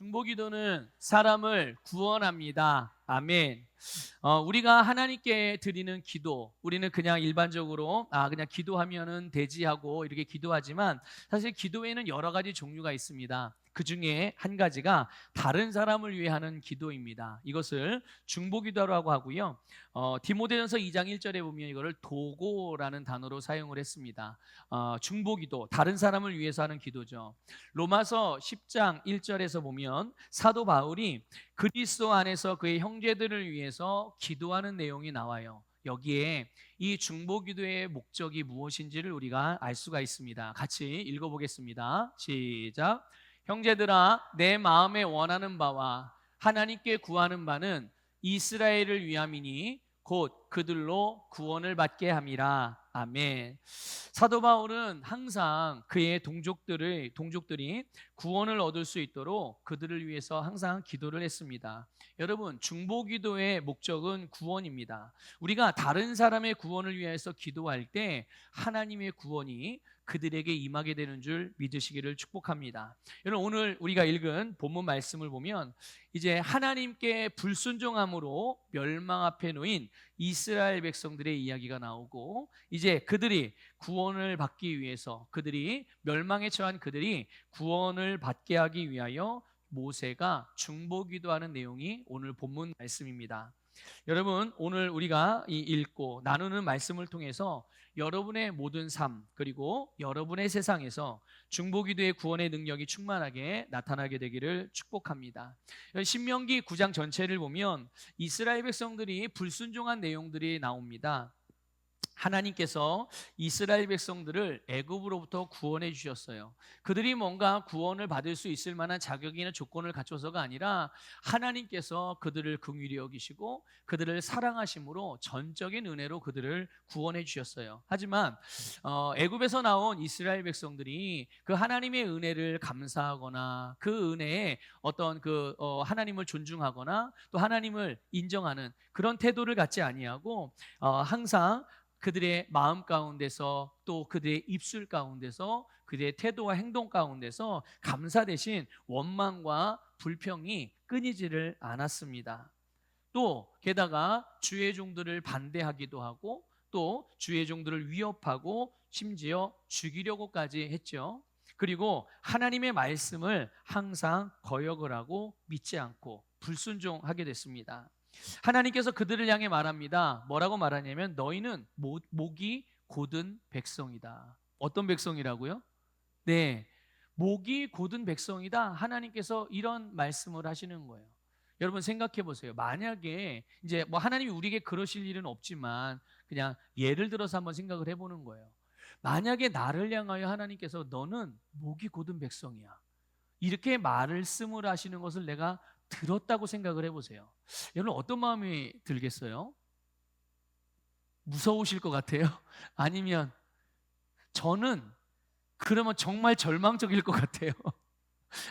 중보기도는 사람을 구원합니다. 아멘. 우리가 하나님께 드리는 기도, 우리는 그냥 일반적으로 그냥 기도하면은 되지 하고 이렇게 기도하지만 사실 기도에는 여러 가지 종류가 있습니다. 그 중에 한 가지가 다른 사람을 위해 하는 기도입니다. 이것을 중보기도라고 하고요. 디모데전서 2장 1절에 보면 이거를 도고라는 단어로 사용을 했습니다. 중보기도, 다른 사람을 위해서 하는 기도죠. 로마서 10장 1절에서 보면 사도 바울이 그리스도 안에서 그의 형제들을 위해서 기도하는 내용이 나와요. 여기에 이 중보기도의 목적이 무엇인지를 우리가 알 수가 있습니다. 같이 읽어보겠습니다. 시작. 형제들아, 내 마음에 원하는 바와 하나님께 구하는 바는 이스라엘을 위함이니 곧 그들로 구원을 받게 함이라. 아멘. 사도 바울은 항상 그의 동족들이 구원을 얻을 수 있도록 그들을 위해서 항상 기도를 했습니다. 여러분, 중보기도의 목적은 구원입니다. 우리가 다른 사람의 구원을 위해서 기도할 때 하나님의 구원이 그들에게 임하게 되는 줄 믿으시기를 축복합니다. 여러분, 오늘 우리가 읽은 본문 말씀을 보면 이제 하나님께 불순종함으로 멸망 앞에 놓인 이스라엘 백성들의 이야기가 나오고, 이제 그들이 구원을 받기 위해서, 그들이 멸망에 처한 그들이 구원을 받게 하기 위하여 모세가 중보기도하는 내용이 오늘 본문 말씀입니다. 여러분, 오늘 우리가 읽고 나누는 말씀을 통해서 여러분의 모든 삶, 그리고 여러분의 세상에서 중보기도의 구원의 능력이 충만하게 나타나게 되기를 축복합니다. 신명기 9장 전체를 보면 이스라엘 백성들이 불순종한 내용들이 나옵니다. 하나님께서 이스라엘 백성들을 애굽으로부터 구원해 주셨어요. 그들이 뭔가 구원을 받을 수 있을 만한 자격이나 조건을 갖춰서가 아니라 하나님께서 그들을 긍휼히 여기시고 그들을 사랑하심으로 전적인 은혜로 그들을 구원해 주셨어요. 하지만 애굽에서 나온 이스라엘 백성들이 그 하나님의 은혜를 감사하거나 그 은혜에 어떤 하나님을 존중하거나 또 하나님을 인정하는 그런 태도를 갖지 아니하고 항상 그들의 마음 가운데서 또 그들의 입술 가운데서 그들의 태도와 행동 가운데서 감사 대신 원망과 불평이 끊이지를 않았습니다. 또 게다가 주의 종들을 반대하기도 하고 또 주의 종들을 위협하고 심지어 죽이려고까지 했죠. 그리고 하나님의 말씀을 항상 거역을 하고 믿지 않고 불순종하게 됐습니다. 하나님께서 그들을 향해 말합니다. 뭐라고 말하냐면 너희는 목이 곧은 백성이다. 어떤 백성이라고요? 네, 목이 곧은 백성이다. 하나님께서 이런 말씀을 하시는 거예요. 여러분 생각해 보세요. 만약에 이제 하나님이 우리에게 그러실 일은 없지만 그냥 예를 들어서 한번 생각을 해보는 거예요. 만약에 나를 향하여 하나님께서 너는 목이 곧은 백성이야, 이렇게 말씀을 하시는 것을 내가 들었다고 생각을 해보세요. 여러분 어떤 마음이 들겠어요? 무서우실 것 같아요? 아니면 저는 그러면 정말 절망적일 것 같아요.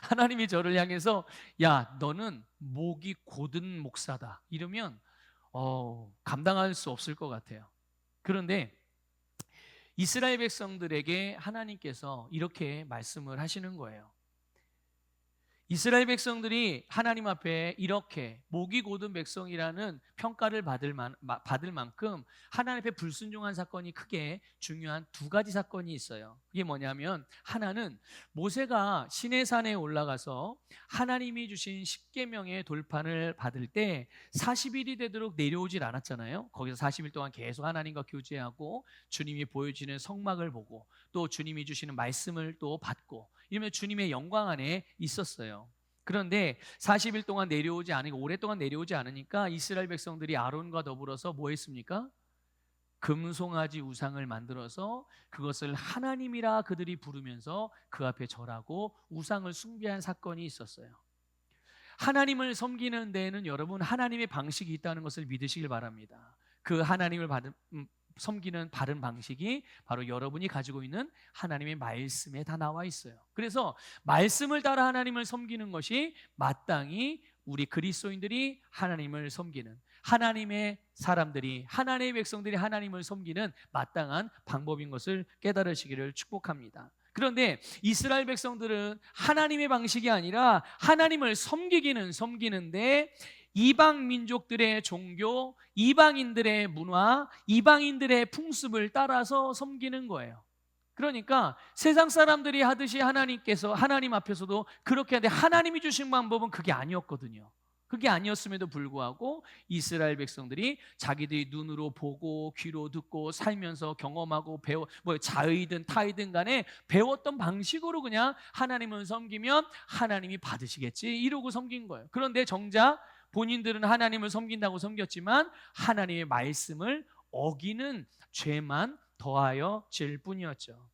하나님이 저를 향해서 야 너는 목이 곧은 목사다 이러면 감당할 수 없을 것 같아요. 그런데 이스라엘 백성들에게 하나님께서 이렇게 말씀을 하시는 거예요. 이스라엘 백성들이 하나님 앞에 이렇게 목이 곧은 백성이라는 평가를 받을 만큼 하나님 앞에 불순종한 사건이 크게 중요한 두 가지 사건이 있어요. 이게 뭐냐면, 하나는 모세가 시내산에 올라가서 하나님이 주신 십계명의 돌판을 받을 때 40일이 되도록 내려오질 않았잖아요. 거기서 40일 동안 계속 하나님과 교제하고 주님이 보여주시는 성막을 보고 또 주님이 주시는 말씀을 또 받고 이러면 주님의 영광 안에 있었어요. 그런데 40일 동안 내려오지 않으니까, 오랫동안 내려오지 않으니까 이스라엘 백성들이 아론과 더불어서 뭐 했습니까? 금송아지 우상을 만들어서 그것을 하나님이라 그들이 부르면서 그 앞에 절하고 우상을 숭배한 사건이 있었어요. 하나님을 섬기는 데에는 여러분 하나님의 방식이 있다는 것을 믿으시길 바랍니다. 그 하나님을 섬기는 바른 방식이 바로 여러분이 가지고 있는 하나님의 말씀에 다 나와 있어요. 그래서 말씀을 따라 하나님을 섬기는 것이 마땅히 우리 그리스도인들이 하나님을 섬기는, 하나님의 사람들이, 하나님의 백성들이 하나님을 섬기는 마땅한 방법인 것을 깨달으시기를 축복합니다. 그런데 이스라엘 백성들은 하나님의 방식이 아니라 하나님을 섬기기는 섬기는데 이방 민족들의 종교, 이방인들의 문화, 이방인들의 풍습을 따라서 섬기는 거예요. 그러니까 세상 사람들이 하듯이 하나님 앞에서도 그렇게 하는데 하나님이 주신 방법은 그게 아니었거든요. 그게 아니었음에도 불구하고 이스라엘 백성들이 자기들이 눈으로 보고 귀로 듣고 살면서 경험하고 자의든 타의든 간에 배웠던 방식으로 그냥 하나님을 섬기면 하나님이 받으시겠지 이러고 섬긴 거예요. 그런데 정작 본인들은 하나님을 섬긴다고 섬겼지만 하나님의 말씀을 어기는 죄만 더하여 질 뿐이었죠.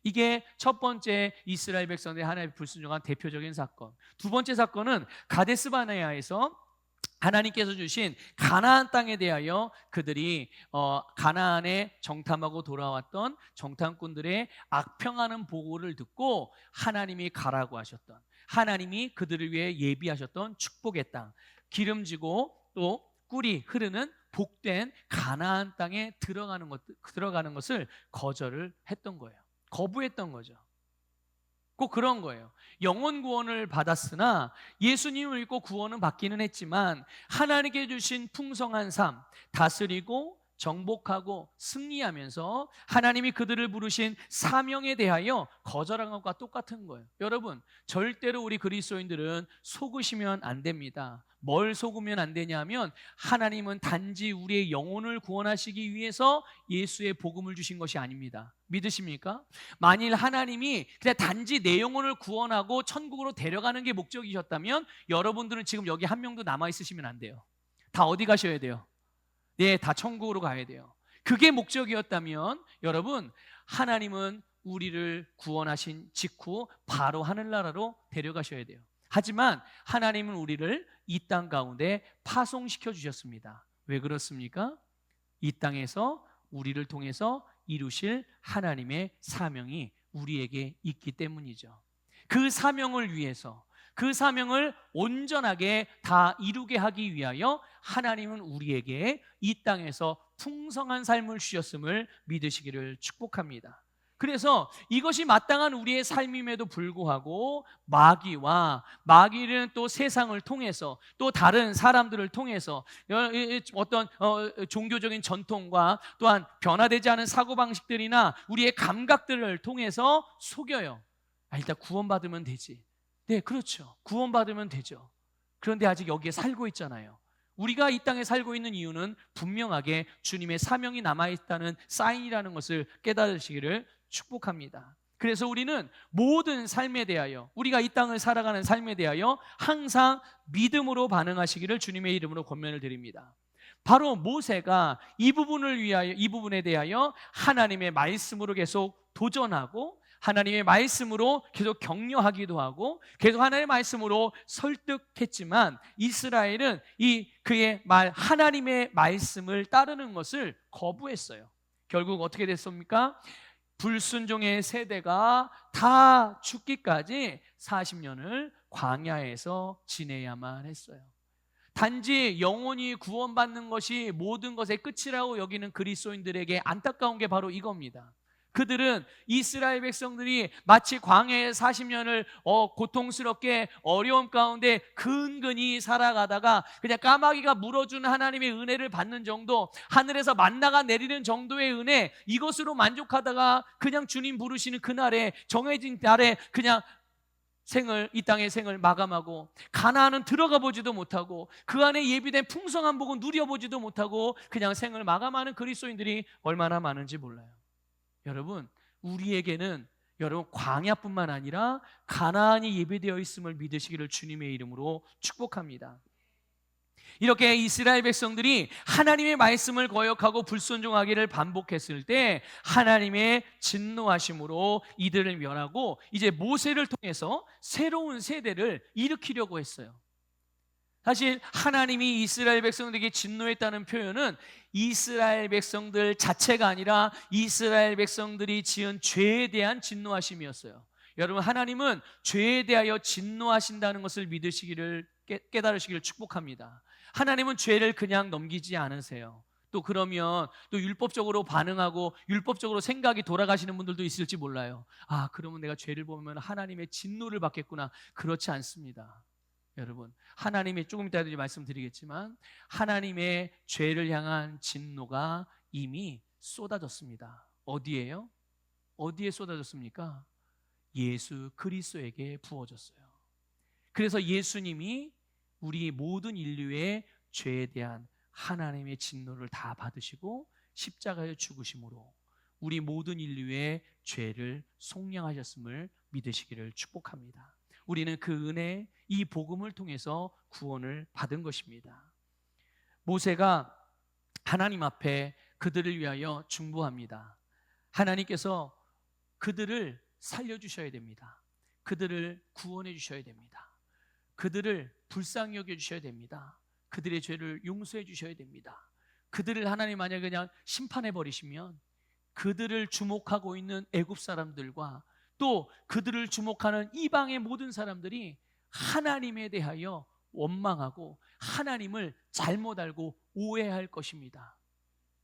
이게 첫 번째 이스라엘 백성들의 하나님의 불순종한 대표적인 사건. 두 번째 사건은 가데스 바네아에서 하나님께서 주신 가나안 땅에 대하여 그들이 가나안에 정탐하고 돌아왔던 정탐꾼들의 악평하는 보고를 듣고 하나님이 가라고 하셨던, 하나님이 그들을 위해 예비하셨던 축복의 땅, 기름지고 또 꿀이 흐르는 복된 가나안 땅에 들어가는 것을 거절을 했던 거예요. 거부했던 거죠. 꼭 그런 거예요. 영혼 구원을 받았으나 예수님을 믿고 구원은 받기는 했지만 하나님께 주신 풍성한 삶, 다스리고 정복하고 승리하면서 하나님이 그들을 부르신 사명에 대하여 거절한 것과 똑같은 거예요. 여러분, 절대로 우리 그리스도인들은 속으시면 안 됩니다. 뭘 속으면 안 되냐면 하나님은 단지 우리의 영혼을 구원하시기 위해서 예수의 복음을 주신 것이 아닙니다. 믿으십니까? 만일 하나님이 그냥 단지 내 영혼을 구원하고 천국으로 데려가는 게 목적이셨다면 여러분들은 지금 여기 한 명도 남아있으시면 안 돼요. 다 어디 가셔야 돼요? 네, 다 천국으로 가야 돼요. 그게 목적이었다면 여러분, 하나님은 우리를 구원하신 직후 바로 하늘나라로 데려가셔야 돼요. 하지만 하나님은 우리를 이 땅 가운데 파송시켜 주셨습니다. 왜 그렇습니까? 이 땅에서 우리를 통해서 이루실 하나님의 사명이 우리에게 있기 때문이죠. 그 사명을 위해서, 그 사명을 온전하게 다 이루게 하기 위하여 하나님은 우리에게 이 땅에서 풍성한 삶을 주셨음을 믿으시기를 축복합니다. 그래서 이것이 마땅한 우리의 삶임에도 불구하고 마귀는 또 세상을 통해서 또 다른 사람들을 통해서 어떤 종교적인 전통과 또한 변화되지 않은 사고방식들이나 우리의 감각들을 통해서 속여요. 일단 구원받으면 되지. 네, 그렇죠. 구원받으면 되죠. 그런데 아직 여기에 살고 있잖아요. 우리가 이 땅에 살고 있는 이유는 분명하게 주님의 사명이 남아있다는 사인이라는 것을 깨달으시기를 축복합니다. 그래서 우리는 모든 삶에 대하여, 우리가 이 땅을 살아가는 삶에 대하여 항상 믿음으로 반응하시기를 주님의 이름으로 권면을 드립니다. 바로 모세가 이 부분에 대하여 하나님의 말씀으로 계속 도전하고 하나님의 말씀으로 계속 격려하기도 하고 계속 하나님의 말씀으로 설득했지만 이스라엘은 하나님의 말씀을 따르는 것을 거부했어요. 결국 어떻게 됐습니까? 불순종의 세대가 다 죽기까지 40년을 광야에서 지내야만 했어요. 단지 영혼이 구원받는 것이 모든 것의 끝이라고 여기는 그리스도인들에게 안타까운 게 바로 이겁니다. 그들은 이스라엘 백성들이 마치 광야의 40년을 고통스럽게 어려움 가운데 근근히 살아가다가 그냥 까마귀가 물어주는 하나님의 은혜를 받는 정도, 하늘에서 만나가 내리는 정도의 은혜, 이것으로 만족하다가 그냥 주님 부르시는 그날에, 정해진 날에 그냥 이 땅의 생을 마감하고 가나안은 들어가 보지도 못하고 그 안에 예비된 풍성한 복은 누려보지도 못하고 그냥 생을 마감하는 그리스도인들이 얼마나 많은지 몰라요. 여러분, 우리에게는 광야뿐만 아니라 가나안이 예비되어 있음을 믿으시기를 주님의 이름으로 축복합니다. 이렇게 이스라엘 백성들이 하나님의 말씀을 거역하고 불순종하기를 반복했을 때 하나님의 진노하심으로 이들을 멸하고 이제 모세를 통해서 새로운 세대를 일으키려고 했어요. 사실 하나님이 이스라엘 백성들에게 진노했다는 표현은 이스라엘 백성들 자체가 아니라 이스라엘 백성들이 지은 죄에 대한 진노하심이었어요. 여러분, 하나님은 죄에 대하여 진노하신다는 것을 믿으시기를 깨달으시기를 축복합니다. 하나님은 죄를 그냥 넘기지 않으세요. 또 그러면 또 율법적으로 반응하고 율법적으로 생각이 돌아가시는 분들도 있을지 몰라요. 아, 그러면 내가 죄를 보면 하나님의 진노를 받겠구나. 그렇지 않습니다. 여러분, 하나님의, 조금 이따 말씀드리겠지만 하나님의 죄를 향한 진노가 이미 쏟아졌습니다. 어디에요? 어디에 쏟아졌습니까? 예수 그리스도에게 부어졌어요. 그래서 예수님이 우리 모든 인류의 죄에 대한 하나님의 진노를 다 받으시고 십자가에 죽으심으로 우리 모든 인류의 죄를 속량하셨음을 믿으시기를 축복합니다. 우리는 그 은혜, 이 복음을 통해서 구원을 받은 것입니다. 모세가 하나님 앞에 그들을 위하여 중보합니다. 하나님께서 그들을 살려주셔야 됩니다. 그들을 구원해 주셔야 됩니다. 그들을 불쌍히 여겨주셔야 됩니다. 그들의 죄를 용서해 주셔야 됩니다. 그들을 하나님 만약에 그냥 심판해 버리시면 그들을 주목하고 있는 애굽 사람들과 또 그들을 주목하는 이방의 모든 사람들이 하나님에 대하여 원망하고 하나님을 잘못 알고 오해할 것입니다.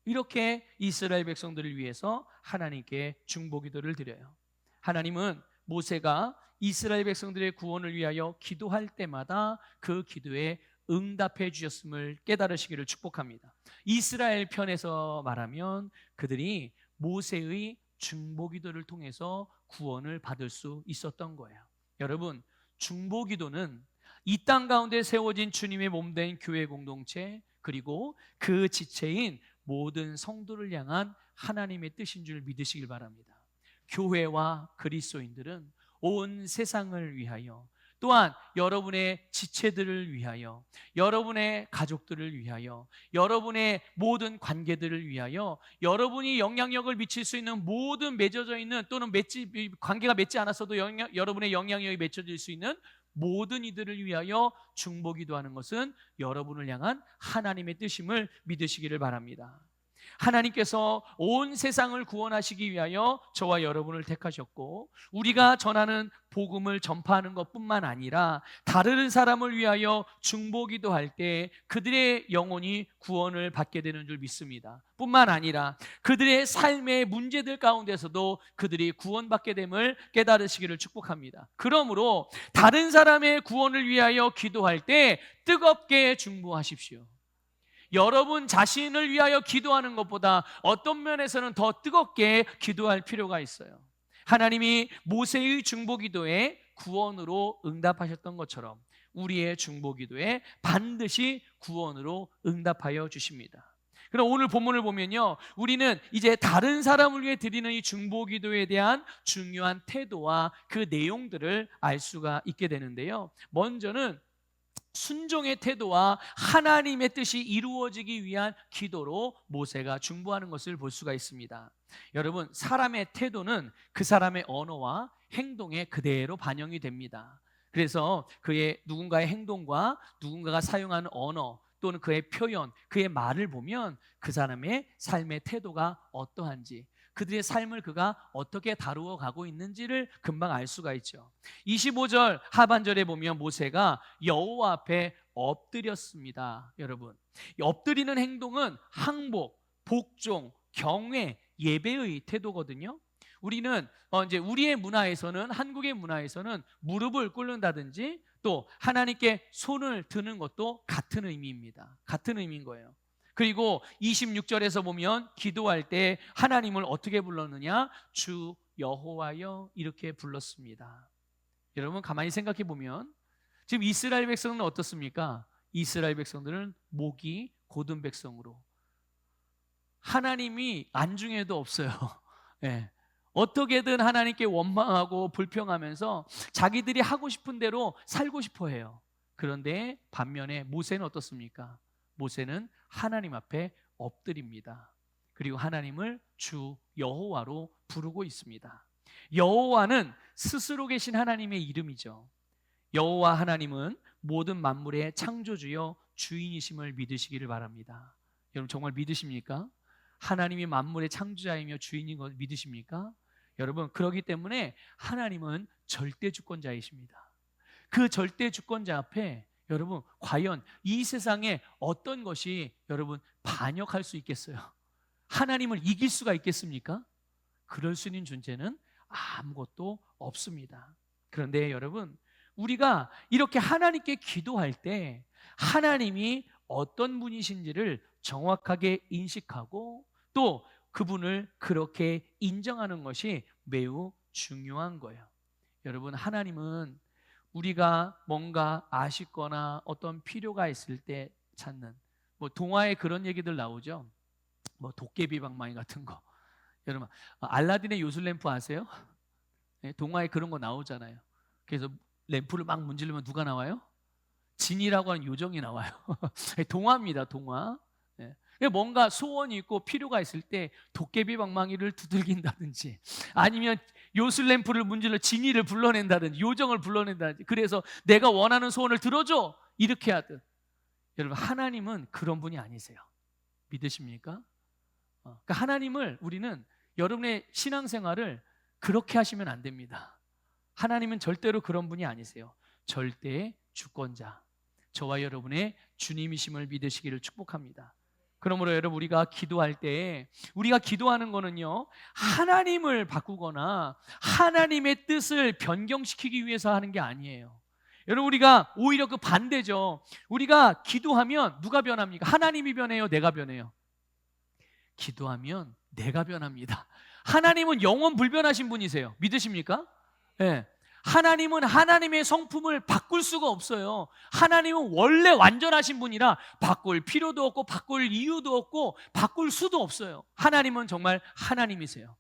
이렇게 이스라엘 백성들을 위해서 하나님께 중보기도를 드려요. 하나님은 모세가 이스라엘 백성들의 구원을 위하여 기도할 때마다 그 기도에 응답해 주셨음을 깨달으시기를 축복합니다. 이스라엘 편에서 말하면 그들이 모세의 중보기도를 통해서 구원을 받을 수 있었던 거예요. 여러분, 중보기도는 이 땅 가운데 세워진 주님의 몸된 교회 공동체, 그리고 그 지체인 모든 성도를 향한 하나님의 뜻인 줄 믿으시길 바랍니다. 교회와 그리스도인들은 온 세상을 위하여, 또한 여러분의 지체들을 위하여, 여러분의 가족들을 위하여, 여러분의 모든 관계들을 위하여, 여러분이 영향력을 미칠 수 있는 모든 맺어져 있는, 또는 관계가 맺지 않았어도 여러분의 영향력이 맺혀질 수 있는 모든 이들을 위하여 중보기도하는 것은 여러분을 향한 하나님의 뜻임을 믿으시기를 바랍니다. 하나님께서 온 세상을 구원하시기 위하여 저와 여러분을 택하셨고, 우리가 전하는 복음을 전파하는 것뿐만 아니라 다른 사람을 위하여 중보기도할 때 그들의 영혼이 구원을 받게 되는 줄 믿습니다. 뿐만 아니라 그들의 삶의 문제들 가운데서도 그들이 구원받게 됨을 깨달으시기를 축복합니다. 그러므로 다른 사람의 구원을 위하여 기도할 때 뜨겁게 중보하십시오. 여러분 자신을 위하여 기도하는 것보다 어떤 면에서는 더 뜨겁게 기도할 필요가 있어요. 하나님이 모세의 중보기도에 구원으로 응답하셨던 것처럼 우리의 중보기도에 반드시 구원으로 응답하여 주십니다. 그럼 오늘 본문을 보면요, 우리는 이제 다른 사람을 위해 드리는 이 중보기도에 대한 중요한 태도와 그 내용들을 알 수가 있게 되는데요, 먼저는 순종의 태도와 하나님의 뜻이 이루어지기 위한 기도로 모세가 중보하는 것을 볼 수가 있습니다. 여러분, 사람의 태도는 그 사람의 언어와 행동에 그대로 반영이 됩니다. 그래서 그의 누군가의 행동과 누군가가 사용하는 언어 또는 그의 표현, 그의 말을 보면 그 사람의 삶의 태도가 어떠한지, 그들의 삶을 그가 어떻게 다루어 가고 있는지를 금방 알 수가 있죠. 25절 하반절에 보면 모세가 여호와 앞에 엎드렸습니다. 여러분, 엎드리는 행동은 항복, 복종, 경외, 예배의 태도거든요. 우리는 이제 우리의 문화에서는, 한국의 문화에서는 무릎을 꿇는다든지 또 하나님께 손을 드는 것도 같은 의미입니다. 같은 의미인 거예요. 그리고 26절에서 보면 기도할 때 하나님을 어떻게 불렀느냐? 주 여호와여 이렇게 불렀습니다. 여러분 가만히 생각해 보면 지금 이스라엘 백성은 어떻습니까? 이스라엘 백성들은 목이 곧은 백성으로, 하나님이 안중에도 없어요. 네. 어떻게든 하나님께 원망하고 불평하면서 자기들이 하고 싶은 대로 살고 싶어 해요. 그런데 반면에 모세는 어떻습니까? 모세는 하나님 앞에 엎드립니다. 그리고 하나님을 주 여호와로 부르고 있습니다. 여호와는 스스로 계신 하나님의 이름이죠. 여호와 하나님은 모든 만물의 창조주여 주인이심을 믿으시기를 바랍니다. 여러분 정말 믿으십니까? 하나님이 만물의 창조자이며 주인인 걸 믿으십니까? 여러분, 그렇기 때문에 하나님은 절대 주권자이십니다. 그 절대 주권자 앞에 여러분 과연 이 세상에 어떤 것이 여러분 반역할 수 있겠어요? 하나님을 이길 수가 있겠습니까? 그럴 수 있는 존재는 아무것도 없습니다. 그런데 여러분, 우리가 이렇게 하나님께 기도할 때 하나님이 어떤 분이신지를 정확하게 인식하고 또 그분을 그렇게 인정하는 것이 매우 중요한 거예요. 여러분, 하나님은 우리가 뭔가 아쉽거나 어떤 필요가 있을 때 찾는, 동화에 그런 얘기들 나오죠. 도깨비 방망이 같은 거. 여러분, 알라딘의 요술 램프 아세요? 네, 동화에 그런 거 나오잖아요. 그래서 램프를 막 문지르면 누가 나와요? 진이라고 하는 요정이 나와요. 동화입니다, 동화. 네. 뭔가 소원이 있고 필요가 있을 때 도깨비 방망이를 두들긴다든지 아니면 요술 램프를 문질러 진이를 불러낸다든지 요정을 불러낸다든지 그래서 내가 원하는 소원을 들어줘 이렇게 하든. 여러분, 하나님은 그런 분이 아니세요. 믿으십니까? 그러니까 하나님을 우리는 여러분의 신앙생활을 그렇게 하시면 안 됩니다. 하나님은 절대로 그런 분이 아니세요. 절대의 주권자, 저와 여러분의 주님이심을 믿으시기를 축복합니다. 그러므로 여러분, 우리가 기도할 때 우리가 기도하는 거는요, 하나님을 바꾸거나 하나님의 뜻을 변경시키기 위해서 하는 게 아니에요. 여러분, 우리가 오히려 그 반대죠. 우리가 기도하면 누가 변합니까? 하나님이 변해요? 내가 변해요? 기도하면 내가 변합니다. 하나님은 영원 불변하신 분이세요. 믿으십니까? 네. 하나님은 하나님의 성품을 바꿀 수가 없어요. 하나님은 원래 완전하신 분이라 바꿀 필요도 없고 바꿀 이유도 없고 바꿀 수도 없어요. 하나님은 정말 하나님이세요.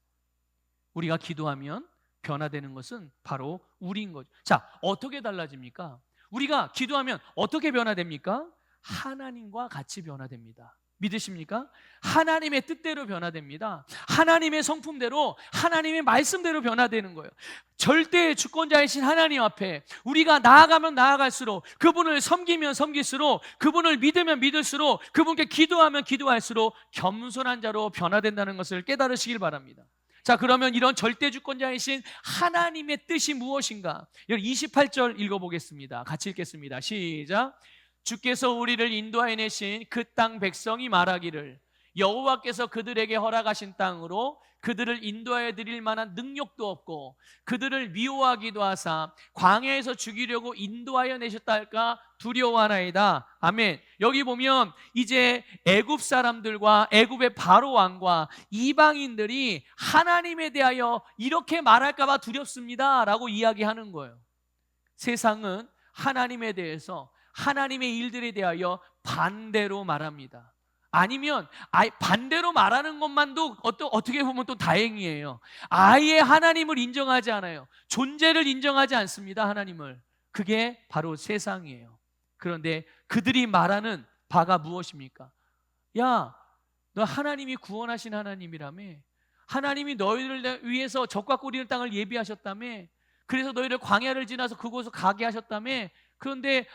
우리가 기도하면 변화되는 것은 바로 우리인 거죠. 자, 어떻게 달라집니까? 우리가 기도하면 어떻게 변화됩니까? 하나님과 같이 변화됩니다. 믿으십니까? 하나님의 뜻대로 변화됩니다. 하나님의 성품대로, 하나님의 말씀대로 변화되는 거예요. 절대의 주권자이신 하나님 앞에 우리가 나아가면 나아갈수록, 그분을 섬기면 섬길수록, 그분을 믿으면 믿을수록, 그분께 기도하면 기도할수록 겸손한 자로 변화된다는 것을 깨달으시길 바랍니다. 자, 그러면 이런 절대 주권자이신 하나님의 뜻이 무엇인가? 28절 읽어보겠습니다. 같이 읽겠습니다. 시작. 주께서 우리를 인도하여 내신 그 땅 백성이 말하기를 여호와께서 그들에게 허락하신 땅으로 그들을 인도하여 드릴 만한 능력도 없고 그들을 미워하기도 하사 광야에서 죽이려고 인도하여 내셨다 할까 두려워하나이다. 아멘. 여기 보면 이제 애굽 사람들과 애굽의 바로 왕과 이방인들이 하나님에 대하여 이렇게 말할까 봐 두렵습니다 라고 이야기하는 거예요. 세상은 하나님에 대해서, 하나님의 일들에 대하여 반대로 말합니다. 아니면 아예 반대로 말하는 것만도 어떻게 보면 또 다행이에요. 아예 하나님을 인정하지 않아요. 존재를 인정하지 않습니다. 하나님을. 그게 바로 세상이에요. 그런데 그들이 말하는 바가 무엇입니까? 야, 너 하나님이 구원하신 하나님이라며, 하나님이 너희를 위해서 적과 꿀리는 땅을 예비하셨다며, 그래서 너희를 광야를 지나서 그곳을 가게 하셨다며, 그런데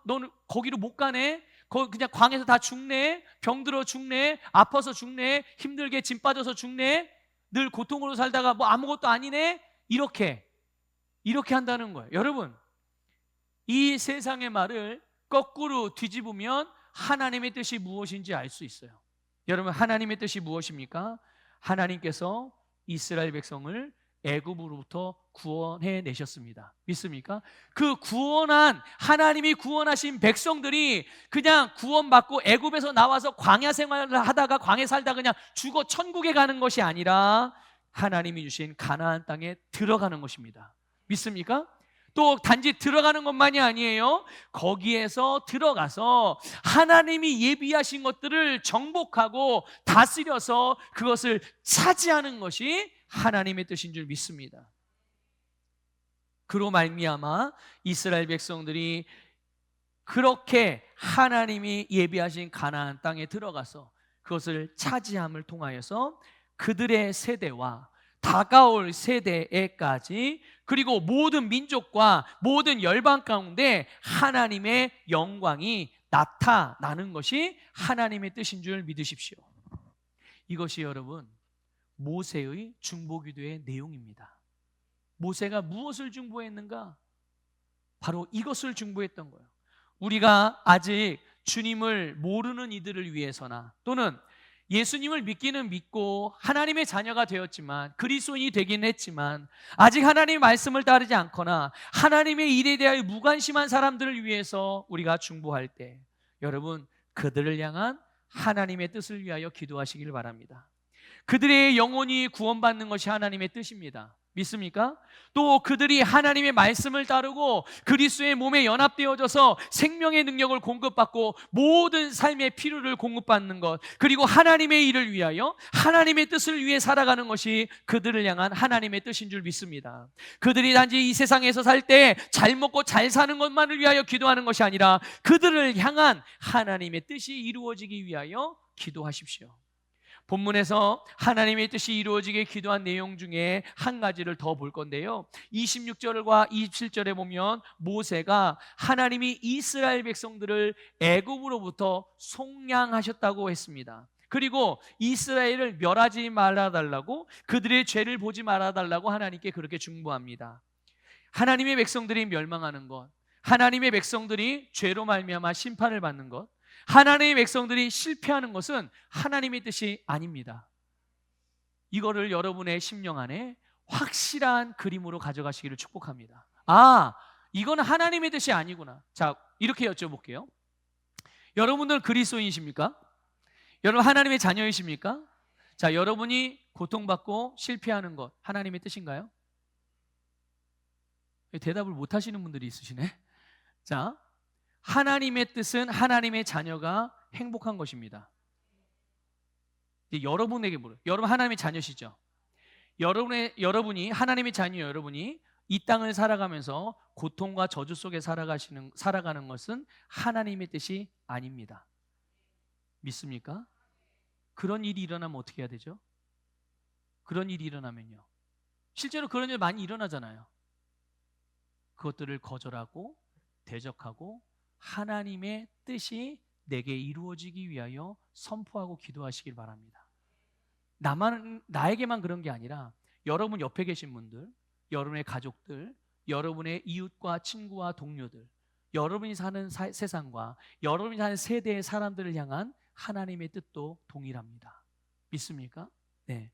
너는 거기로 못 가네? 그냥 광에서 다 죽네? 병들어 죽네? 아파서 죽네? 힘들게 짐 빠져서 죽네? 늘 고통으로 살다가 아무것도 아니네? 이렇게 한다는 거예요. 여러분, 이 세상의 말을 거꾸로 뒤집으면 하나님의 뜻이 무엇인지 알 수 있어요. 여러분, 하나님의 뜻이 무엇입니까? 하나님께서 이스라엘 백성을 애굽으로부터 구원해 내셨습니다. 믿습니까? 그 하나님이 구원하신 백성들이 그냥 구원받고 애굽에서 나와서 광야 생활을 하다가 광야에 살다 그냥 죽어 천국에 가는 것이 아니라 하나님이 주신 가나안 땅에 들어가는 것입니다. 믿습니까? 또 단지 들어가는 것만이 아니에요. 거기에서 들어가서 하나님이 예비하신 것들을 정복하고 다스려서 그것을 차지하는 것이 하나님의 뜻인 줄 믿습니다. 그로 말미암아 이스라엘 백성들이 그렇게 하나님이 예비하신 가나안 땅에 들어가서 그것을 차지함을 통하여서 그들의 세대와 다가올 세대에까지, 그리고 모든 민족과 모든 열방 가운데 하나님의 영광이 나타나는 것이 하나님의 뜻인 줄 믿으십시오. 이것이 여러분 모세의 중보기도의 내용입니다. 모세가 무엇을 중보했는가? 바로 이것을 중보했던 거예요. 우리가 아직 주님을 모르는 이들을 위해서나 또는 예수님을 믿기는 믿고 하나님의 자녀가 되었지만 그리스도인이 되긴 했지만 아직 하나님의 말씀을 따르지 않거나 하나님의 일에 대하여 무관심한 사람들을 위해서 우리가 중보할 때 여러분 그들을 향한 하나님의 뜻을 위하여 기도하시길 바랍니다. 그들의 영혼이 구원받는 것이 하나님의 뜻입니다. 믿습니까? 또 그들이 하나님의 말씀을 따르고 그리스도의 몸에 연합되어져서 생명의 능력을 공급받고 모든 삶의 필요를 공급받는 것, 그리고 하나님의 일을 위하여 하나님의 뜻을 위해 살아가는 것이 그들을 향한 하나님의 뜻인 줄 믿습니다. 그들이 단지 이 세상에서 살 때 잘 먹고 잘 사는 것만을 위하여 기도하는 것이 아니라 그들을 향한 하나님의 뜻이 이루어지기 위하여 기도하십시오. 본문에서 하나님의 뜻이 이루어지게 기도한 내용 중에 한 가지를 더 볼 건데요, 26절과 27절에 보면 모세가 하나님이 이스라엘 백성들을 애굽으로부터 속량하셨다고 했습니다. 그리고 이스라엘을 멸하지 말아달라고, 그들의 죄를 보지 말아달라고 하나님께 그렇게 중보합니다. 하나님의 백성들이 멸망하는 것, 하나님의 백성들이 죄로 말미암아 심판을 받는 것, 하나님의 백성들이 실패하는 것은 하나님의 뜻이 아닙니다. 이거를 여러분의 심령 안에 확실한 그림으로 가져가시기를 축복합니다. 아, 이건 하나님의 뜻이 아니구나. 자, 이렇게 여쭤볼게요. 여러분들 그리스도인이십니까? 여러분 하나님의 자녀이십니까? 자, 여러분이 고통받고 실패하는 것 하나님의 뜻인가요? 대답을 못 하시는 분들이 있으시네. 자, 하나님의 뜻은 하나님의 자녀가 행복한 것입니다. 이제 여러분에게 물어요. 여러분 하나님의 자녀시죠? 여러분이 하나님의 자녀, 여러분이 이 땅을 살아가면서 고통과 저주 속에 살아가는 것은 하나님의 뜻이 아닙니다. 믿습니까? 그런 일이 일어나면 어떻게 해야 되죠? 그런 일이 일어나면요, 실제로 그런 일 많이 일어나잖아요. 그것들을 거절하고 대적하고 하나님의 뜻이 내게 이루어지기 위하여 선포하고 기도하시길 바랍니다. 나에게만 그런 게 아니라 여러분 옆에 계신 분들, 여러분의 가족들, 여러분의 이웃과 친구와 동료들, 여러분이 사는 세상과 여러분이 사는 세대의 사람들을 향한 하나님의 뜻도 동일합니다. 믿습니까? 네.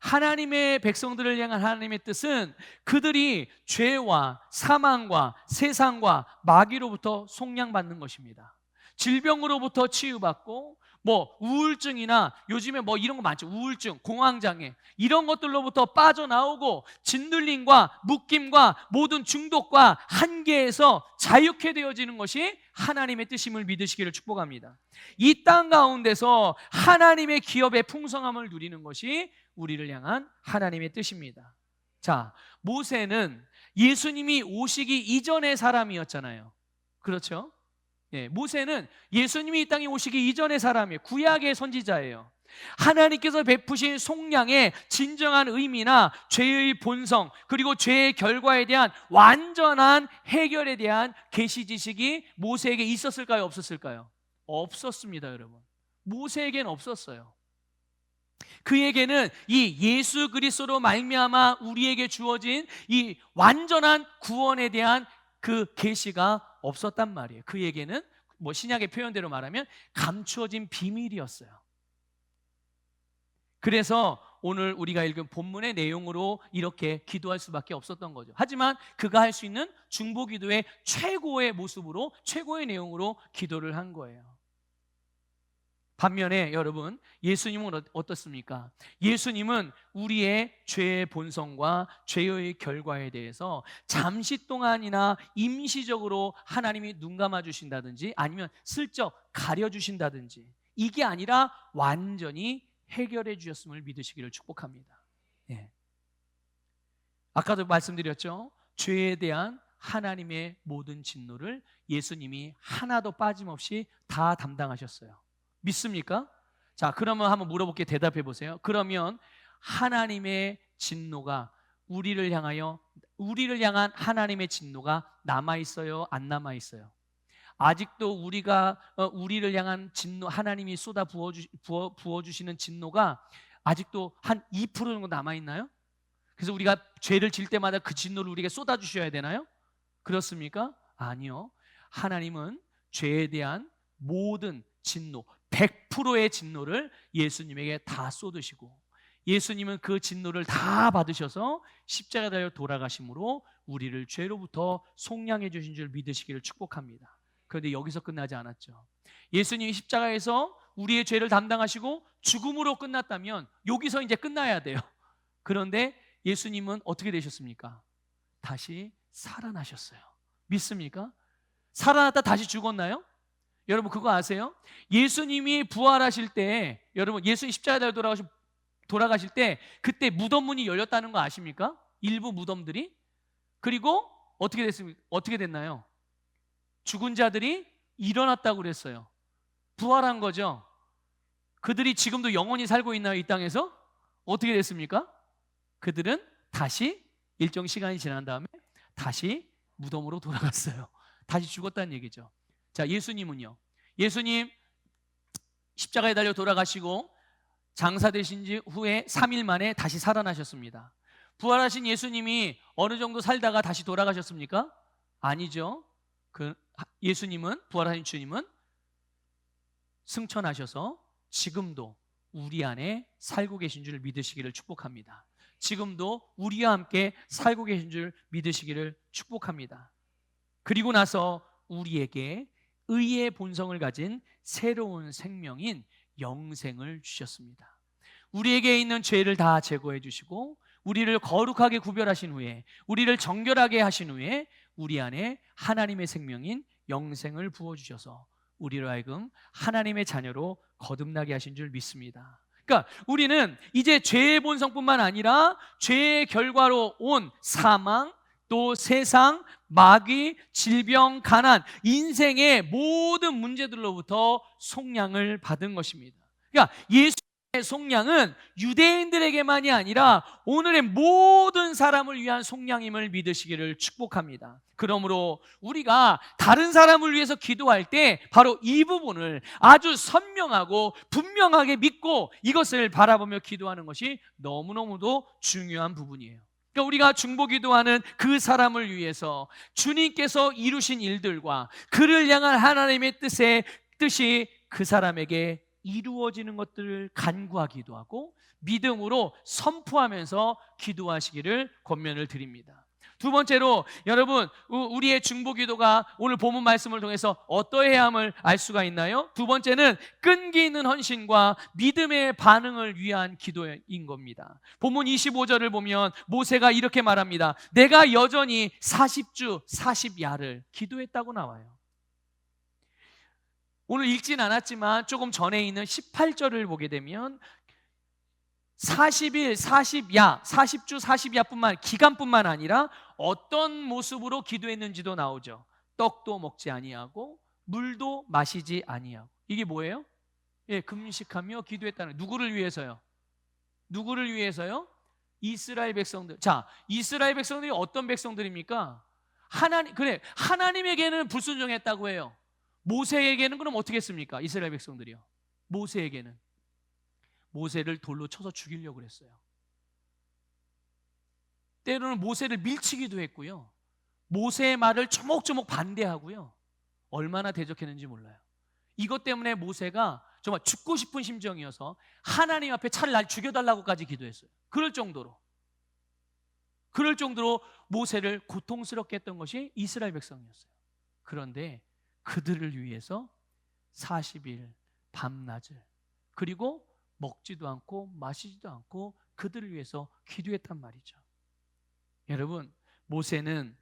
하나님의 백성들을 향한 하나님의 뜻은 그들이 죄와 사망과 세상과 마귀로부터 속량받는 것입니다. 질병으로부터 치유받고 우울증이나 요즘에 이런 거 많죠. 우울증, 공황장애 이런 것들로부터 빠져나오고 짓눌림과 묶임과 모든 중독과 한계에서 자유케 되어지는 것이 하나님의 뜻임을 믿으시기를 축복합니다. 이 땅 가운데서 하나님의 기업의 풍성함을 누리는 것이 우리를 향한 하나님의 뜻입니다. 자, 모세는 예수님이 오시기 이전의 사람이었잖아요. 그렇죠? 예, 모세는 예수님이 이 땅에 오시기 이전의 사람이에요. 구약의 선지자예요. 하나님께서 베푸신 속량의 진정한 의미나 죄의 본성, 그리고 죄의 결과에 대한 완전한 해결에 대한 계시 지식이 모세에게 있었을까요? 없었을까요? 없었습니다, 여러분. 모세에게는 없었어요. 그에게는 이 예수 그리스도로 말미암아 우리에게 주어진 이 완전한 구원에 대한 그 계시가 없었단 말이에요. 그에게는 신약의 표현대로 말하면 감추어진 비밀이었어요. 그래서 오늘 우리가 읽은 본문의 내용으로 이렇게 기도할 수밖에 없었던 거죠. 하지만 그가 할 수 있는 중보기도의 최고의 모습으로, 최고의 내용으로 기도를 한 거예요. 반면에 여러분, 예수님은 어떻습니까? 예수님은 우리의 죄의 본성과 죄의 결과에 대해서 잠시 동안이나 임시적으로 하나님이 눈 감아 주신다든지 아니면 슬쩍 가려 주신다든지 이게 아니라 완전히 해결해 주셨음을 믿으시기를 축복합니다. 예. 아까도 말씀드렸죠? 죄에 대한 하나님의 모든 진노를 예수님이 하나도 빠짐없이 다 담당하셨어요. 믿습니까? 자, 그러면 한번 물어볼게요. 대답해 보세요. 그러면 하나님의 진노가 우리를 향한 하나님의 진노가 남아 있어요? 안 남아 있어요? 아직도 우리를 향한 진노, 하나님이 쏟아 부어 주시는 진노가 아직도 한 2% 정도 남아 있나요? 그래서 우리가 죄를 질 때마다 그 진노를 우리에게 쏟아 주셔야 되나요? 그렇습니까? 아니요. 하나님은 죄에 대한 모든 진노, 100%의 진노를 예수님에게 다 쏟으시고 예수님은 그 진노를 다 받으셔서 십자가에 달려 돌아가심으로 우리를 죄로부터 속량해 주신 줄 믿으시기를 축복합니다. 그런데 여기서 끝나지 않았죠. 예수님이 십자가에서 우리의 죄를 담당하시고 죽음으로 끝났다면 여기서 이제 끝나야 돼요. 그런데 예수님은 어떻게 되셨습니까? 다시 살아나셨어요. 믿습니까? 살아났다 다시 죽었나요? 여러분 그거 아세요? 예수님이 부활하실 때, 여러분 예수님 십자가에 달려 돌아가실 때 그때 무덤 문이 열렸다는 거 아십니까? 일부 무덤들이. 그리고 어떻게 됐습니까? 어떻게 됐나요? 죽은 자들이 일어났다고 그랬어요. 부활한 거죠. 그들이 지금도 영원히 살고 있나요? 이 땅에서? 어떻게 됐습니까? 그들은 다시 일정 시간이 지난 다음에 다시 무덤으로 돌아갔어요. 다시 죽었다는 얘기죠. 자, 예수님은요? 예수님 십자가에 달려 돌아가시고 장사되신 지 후에 3일 만에 다시 살아나셨습니다. 부활하신 예수님이 어느 정도 살다가 다시 돌아가셨습니까? 아니죠. 예수님은, 부활하신 주님은 승천하셔서 지금도 우리 안에 살고 계신 줄 믿으시기를 축복합니다. 지금도 우리와 함께 살고 계신 줄 믿으시기를 축복합니다. 그리고 나서 우리에게 의의 본성을 가진 새로운 생명인 영생을 주셨습니다. 우리에게 있는 죄를 다 제거해 주시고 우리를 거룩하게 구별하신 후에 우리를 정결하게 하신 후에 우리 안에 하나님의 생명인 영생을 부어주셔서 우리로 하여금 하나님의 자녀로 거듭나게 하신 줄 믿습니다. 그러니까 우리는 이제 죄의 본성뿐만 아니라 죄의 결과로 온 사망, 또 세상, 마귀, 질병, 가난, 인생의 모든 문제들로부터 속량을 받은 것입니다. 그러니까 예수의 속량은 유대인들에게만이 아니라 오늘의 모든 사람을 위한 속량임을 믿으시기를 축복합니다. 그러므로 우리가 다른 사람을 위해서 기도할 때 바로 이 부분을 아주 선명하고 분명하게 믿고 이것을 바라보며 기도하는 것이 너무너무도 중요한 부분이에요. 그러니까 우리가 중보기도하는 그 사람을 위해서 주님께서 이루신 일들과 그를 향한 하나님의 뜻이 그 사람에게 이루어지는 것들을 간구하기도 하고 믿음으로 선포하면서 기도하시기를 권면을 드립니다. 두 번째로 여러분 우리의 중보기도가 오늘 본문 말씀을 통해서 어떠해야 함을 알 수가 있나요? 두 번째는 끈기 있는 헌신과 믿음의 반응을 위한 기도인 겁니다. 본문 25절을 보면 모세가 이렇게 말합니다. 내가 여전히 40주 40야를 기도했다고 나와요. 오늘 읽진 않았지만 조금 전에 있는 18절을 보게 되면 40일 40야 40주 40야뿐만 기간뿐만 아니라 어떤 모습으로 기도했는지도 나오죠. 떡도 먹지 아니하고 물도 마시지 아니하고. 이게 뭐예요? 예, 금식하며 기도했다는. 누구를 위해서요? 누구를 위해서요? 이스라엘 백성들. 자, 이스라엘 백성들이 어떤 백성들입니까? 하나님에게는 불순종했다고 해요. 모세에게는 그럼 어떻게 했습니까? 이스라엘 백성들이요. 모세에게는 모세를 돌로 쳐서 죽이려고 그랬어요. 때로는 모세를 밀치기도 했고요. 모세의 말을 조목조목 반대하고요. 얼마나 대적했는지 몰라요. 이것 때문에 모세가 정말 죽고 싶은 심정이어서 하나님 앞에 차라리 날 죽여달라고까지 기도했어요. 그럴 정도로 모세를 고통스럽게 했던 것이 이스라엘 백성이었어요. 그런데 그들을 위해서 40일 밤낮을 그리고 먹지도 않고 마시지도 않고 그들을 위해서 기도했단 말이죠. 여러분, 모세는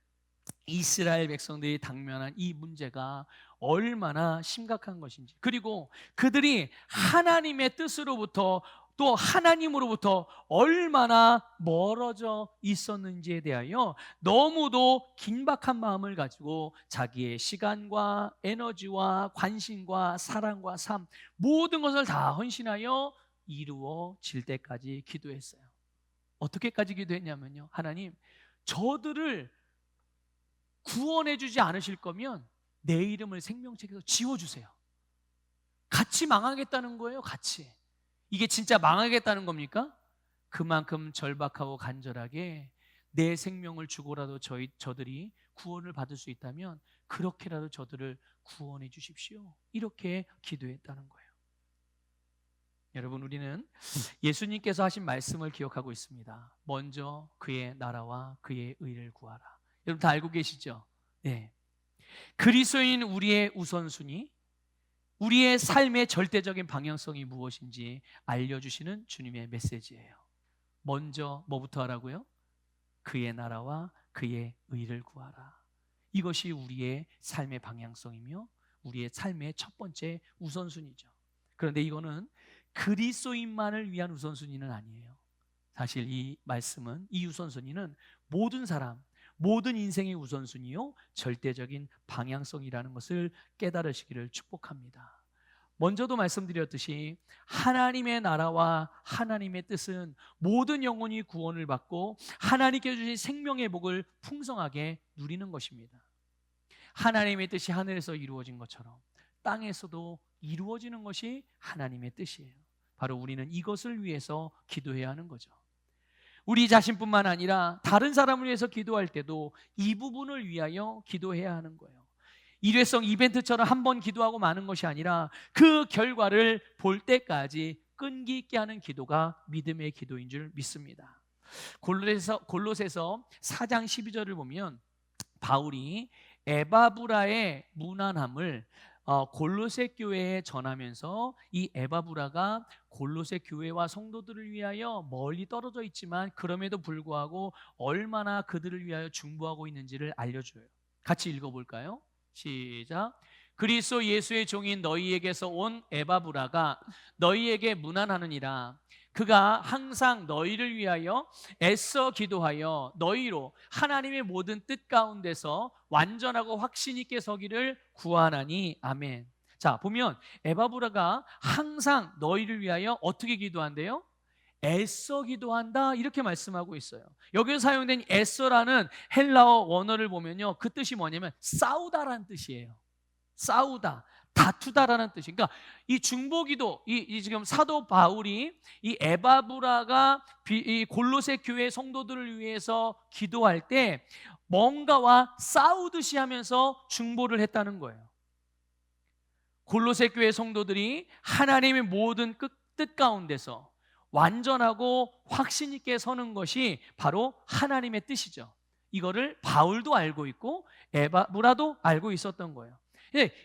이스라엘 백성들이 당면한 이 문제가 얼마나 심각한 것인지, 그리고 그들이 하나님의 뜻으로부터 또 하나님으로부터 얼마나 멀어져 있었는지에 대하여 너무도 긴박한 마음을 가지고 자기의 시간과 에너지와 관심과 사랑과 삶 모든 것을 다 헌신하여 이루어질 때까지 기도했어요. 어떻게까지 기도했냐면요, 하나님, 저들을 구원해 주지 않으실 거면 내 이름을 생명책에서 지워주세요. 같이 망하겠다는 거예요. 같이. 이게 진짜 망하겠다는 겁니까? 그만큼 절박하고 간절하게 내 생명을 주고라도 저들이 구원을 받을 수 있다면 그렇게라도 저들을 구원해 주십시오. 이렇게 기도했다는 거예요. 여러분, 우리는 예수님께서 하신 말씀을 기억하고 있습니다. 먼저 그의 나라와 그의 의를 구하라. 여러분 다 알고 계시죠? 네. 그리스도인 우리의 우선순위, 우리의 삶의 절대적인 방향성이 무엇인지 알려주시는 주님의 메시지예요. 먼저 뭐부터 하라고요? 그의 나라와 그의 의를 구하라. 이것이 우리의 삶의 방향성이며 우리의 삶의 첫 번째 우선순위죠. 그런데 이거는 그리스도인만을 위한 우선순위는 아니에요. 사실 이 말씀은, 이 우선순위는 모든 사람, 모든 인생의 우선순위요, 절대적인 방향성이라는 것을 깨달으시기를 축복합니다. 먼저도 말씀드렸듯이 하나님의 나라와 하나님의 뜻은 모든 영혼이 구원을 받고 하나님께 주신 생명의 복을 풍성하게 누리는 것입니다. 하나님의 뜻이 하늘에서 이루어진 것처럼 땅에서도 이루어지는 것이 하나님의 뜻이에요. 바로 우리는 이것을 위해서 기도해야 하는 거죠. 우리 자신뿐만 아니라 다른 사람을 위해서 기도할 때도 이 부분을 위하여 기도해야 하는 거예요. 일회성 이벤트처럼 한 번 기도하고 마는 것이 아니라 그 결과를 볼 때까지 끈기 있게 하는 기도가 믿음의 기도인 줄 믿습니다. 골로새서 4장 12절을 보면 바울이 에바브라의 무난함을 골로새 교회에 전하면서 이 에바브라가 골로새 교회와 성도들을 위하여 멀리 떨어져 있지만 그럼에도 불구하고 얼마나 그들을 위하여 중보하고 있는지를 알려줘요. 같이 읽어볼까요? 시작. 그리스도 예수의 종인 너희에게서 온 에바브라가 너희에게 문안하느니라. 그가 항상 너희를 위하여 애써 기도하여 너희로 하나님의 모든 뜻 가운데서 완전하고 확신 있게 서기를 구하나니. 아멘. 자, 보면 에바브라가 항상 너희를 위하여 어떻게 기도한대요? 애써 기도한다, 이렇게 말씀하고 있어요. 여기서 사용된 애써라는 헬라어 원어를 보면요, 그 뜻이 뭐냐면 싸우다라는 뜻이에요. 싸우다, 다투다라는 뜻이. 그러니까 이 중보기도, 이 지금 사도 바울이 이 에바브라가 이 골로새 교회 성도들을 위해서 기도할 때 뭔가와 싸우듯이 하면서 중보를 했다는 거예요. 골로새 교회 성도들이 하나님의 모든 뜻 가운데서 완전하고 확신 있게 서는 것이 바로 하나님의 뜻이죠. 이거를 바울도 알고 있고 에바브라도 알고 있었던 거예요.